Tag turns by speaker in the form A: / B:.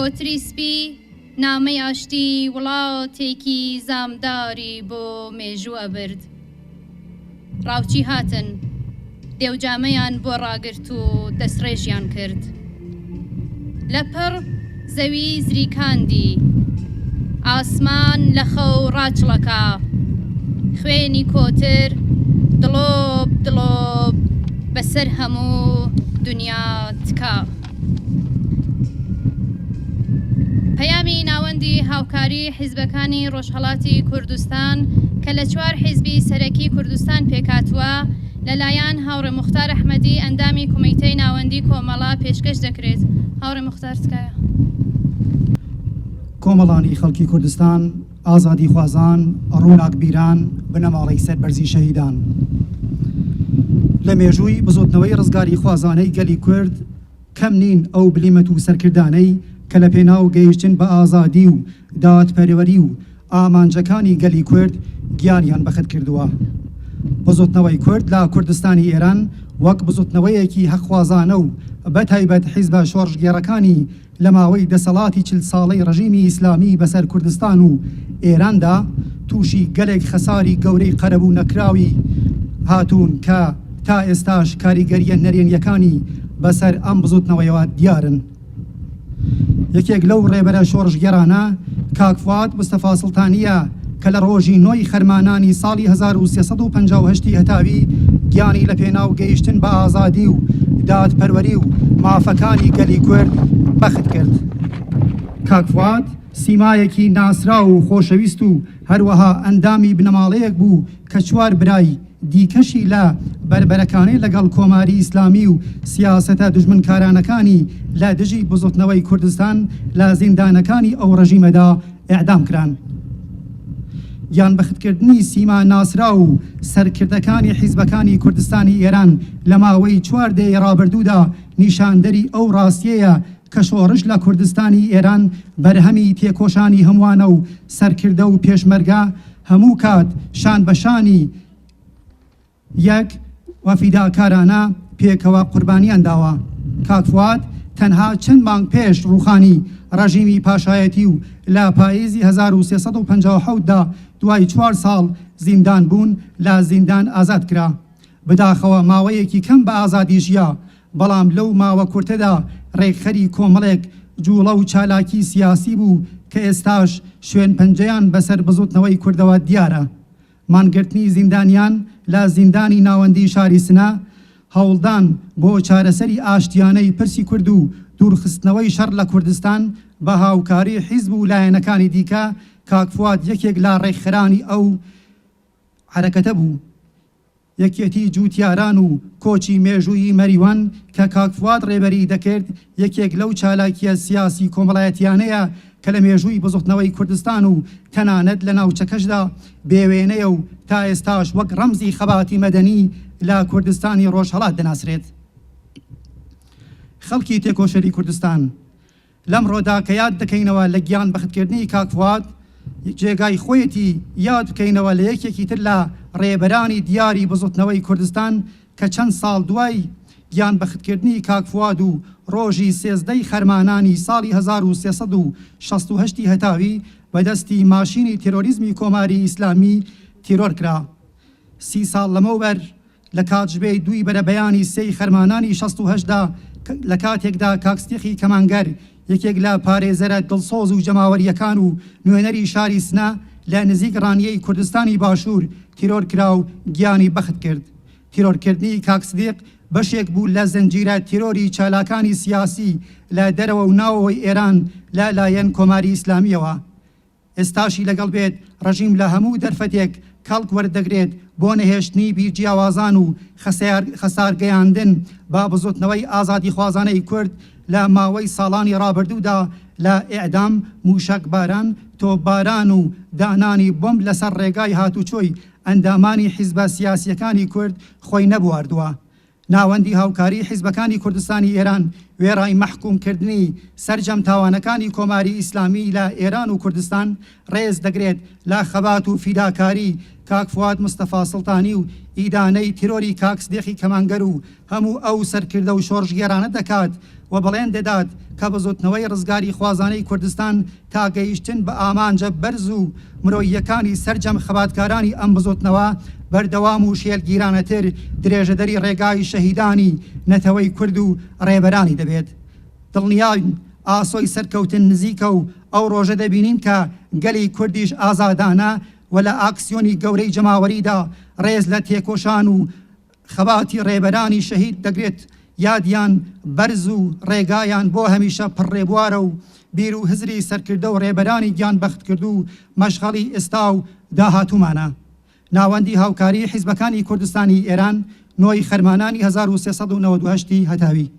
A: کۆتری سپی نامەی ئاشتی وڵاتێکی زامداری بۆ مێژوو ئەبرد. ڕاوچی هاتن دێوجامەیان بۆ ڕاگرت و دەستڕێژیان کرد. لەپڕ زەوی زریکاندی ئاسمان لە خەو ڕاچڵەکە، خوێنی کۆتر دڵۆب دڵۆب بەسەر هەموو دنیا تکا. پەیامی ناوەندی هاوکاری حیزبەکانی ڕۆژهەڵاتی کوردستان کە لە 4 حیزبی سەرەکی کوردستان پێکاتووە لەلایەن هاوڕێ موختار ئەحمەدی ئەندامی کومیتەی ناوەندی کۆمەڵە پێشکەش دەکرێت. هاوڕێ موختار تکایە.
B: کۆمەڵانی خەڵکی کوردستان، ئازادی خوازان، ڕووناک بیران بنەماڵەی سەربەرزی شەهیدان. لە مێژووی بزۆتنەوەی ڕزگاری خوازانەی گەلی کورد کەم نین ئەو بلیمەت و سەرکردانەی کە لە پێناو گەیشتن بە ئازادی و دادپەروەری و ئامانجەکانی گەلی کورد گیانیان بەخت کردووە. بزۆتنەوەی کورد لە کوردستانی ئێران وەک بزۆتنەوەیەکی هەخوازانە و بەتایبەت حیزبە شۆڕژگێڕەکانی لە ماوەی دەسەڵاتی 40 ساڵەی ڕژیمی ئیسلامی بەسەر کوردستان و ئێراندا تووشی گەلێک خەساری گەورەی قەرەبوو نەکراوی هاتوون کە تا ئێستاش کاریگەریە نەرێنیەکانی بەسەر ئەم بزۆتنەوەیەوە دیارن. یەکێک لەو ڕێبەرە شۆڕژگێڕانە کاک فواد مستەفا سڵتانیە کە لە ڕۆژی 9 خەرمانانی ساڵی 1358 هەتاوی گیانی لە پێناو گەیشتن بە ئازادی و دادپەروەری و مافەکانی گەلی کورد بەخت کرد. کاک فواد سیمایەکی ناسرا و خۆشەویست و هەروەها ئەندامی بنەماڵەیەک بوو کە 4 برای دیکەشی لە بربەرەکانەی لەگەڵ کۆماری ئیسلامی و سیاسەتە دژمنکارانەکانی لە دژی بزۆتنەوەی کوردستان لە زیندانەکانی ئەو ڕژیمەدا ئێعدام کران. یان بەختکردنی سیما ناسرا و سەرکردەکانی حیزبەکانی کوردستانی ئێران لە ماوەی 4 دەی ڕابردوودا نیشاندەری ئەو ڕاستیەیە کە شۆڕش لە کوردستانی ئێران بەرهەمی تێکۆشانی هەمووانە و سەرکردە و پێشمەرگە هەموو کات شان بەشانی یەک وەفیداکارانە پێکەوە قوربانیان داوە. کاک فواد تەنها چەند مانگ پێش ڕووخانی ڕژیمی پاشایەتی و لە پاییزی 1357دا دوای 4 ساڵ زیندان بوون لە زیندان ئازاد کرا. بداخەوە ماوەیەکی کەم بە ئازادی ژیا، بەڵام لەو ماوە کورتەدا ڕێکخەری کۆمەڵێک جوڵە و چالاکی سیاسی بوو کە ئێستاش شوێن پەنجەیان بەسەر بزۆتنەوەی کوردەوە دیارە. مانگرتنی زیندانیان لە زیندانی ناوەندی شاری سنە، هەوڵدان بۆ چارەسەری ئاشتیانەی پرسی کورد و دوورخستنەوەی شەڕ لە کوردستان بە هاوکاری حیزب و لایەنەکانی دیکە. کاک فواد یەکێک لە ڕێکخەرانی ئەو حرەکەتە بوو. یەکێتی جووتیاران و کۆچی مێژووی مەریوان کە کاک فواد ڕێبەری دەکرد یەکێک لەو چالاکیە سیاسی کۆمەڵایەتیانەیە کە لە مێژووی بزۆتنەوەی کوردستان و تەنانەت لە ناوچەکەشدا بێوێنەیە و تا ئێستاش وەک ڕەمزی خەباتی مەدەنی لە کوردستانی ڕۆژهەڵات دەناسرێت. خەڵکی تێکۆشەری کوردستان لەمڕۆدا کە یاد دەکەینەوە لە گیان بەختکردنی کاک فواد، جێگای خۆیەتی یاد بکەینەوە لە یەکێکی تر لە ڕێبەرانی دیاری بزۆتنەوەی کوردستان کە چەند ساڵ دوای گیان بەختکردنی کاک فواد و ڕۆژی 13 خەرمانانی ساڵی 1368 هەتاوی بەدەستی ماشینی تیرۆریزمی کۆماری ئیسلامی تیرۆر کرا. 30 ساڵ لەمەوبەر لە کاتژمێی 2 بەرەبەیانی 3 خەرمانانی 68دا لە کاتێکدا کاکستێخی کەمانگەر یەکێک لە پارێزەرە دڵسۆز و جەماوەریەکان و نوێنەری شاری سنە لە نزیک ڕانیەی کوردستانی باشوور تیرۆر کرا و گیانی بەخت کرد. تیرۆرکردنی کاکسدیق بەشێک بوو لە زەنجیرە تیرۆری چالاکانی سیاسی لە دەرەوە و ناوەوەی ئێران لە لایەن کۆماری ئیسلامیەوە. ئێستاشی لەگەڵ بێت ڕژیم لە هەموو دەرفەتێک کەڵک وەردەگرێت بۆ نەهێشتنی بیرجیاوازان و خەسارگەیاندن با بزوتنەوەی ئازادی خوازانەی کورد لە ماوەی ساڵانی ڕابردوودا لە ئێعدام، موشک باران، تۆپباران و دانانی بۆمب لەسەر ڕێگای هاتوچۆی ئەندامانی حیزبە سیاسیەکانی کورد خۆی نەبواردووە. ناوەندی هاوکاری حیزبەکانی کوردستانی ئێران وێڕای مەحکومکردنی سەرجەم تاوانەکانی کۆماری ئیسلامی لە ئێران و کوردستان ڕێز دەگرێت لە خەبات و فیداکاری کاک فواد مستەفا سڵتانی و ئیدانەی تیرۆری کاک سدێخی کەمانگەر و هەموو ئەو سەرکردە و شۆڕژگێرانە دەکات و بەڵێن دەدات کە بەزوتنەوەی ڕزگاری خوازانەی کوردستان تا گەیشتن بە ئامانجە بەرز و مرۆییەکانی سەرجەم خەباتکارانی ئەم بزوتنەوە بەردەوام و شێلگیرانەتر درێژەدەری ڕێگای شەهیدانی نەتەوەی کورد و ڕێبەرانی دەبێت. دڵنیاین ئاسۆی سەرکەوتن نزیکە و ئەو ڕۆژە دەبینین کە گەلی کوردیش ئازادانە و لە ئاکسیۆنی گەورەی جەماوەریدا ڕێز لە تێکۆشان و خەباتی ڕێبەرانی شەهید دەگرێت، یادیان بەرز و ڕێگایان بۆ هەمیشە پڕڕێبوارە و بیر و هزری سەرکردە و ڕێبەرانی گیان بەخت کرد و مەشغەڵی ئێستا و داهاتوومانە. ناوەندی هاوکاری حیزبەکانی کوردستانی ئێران 9 خەرمانانی 1398 هەتاوی.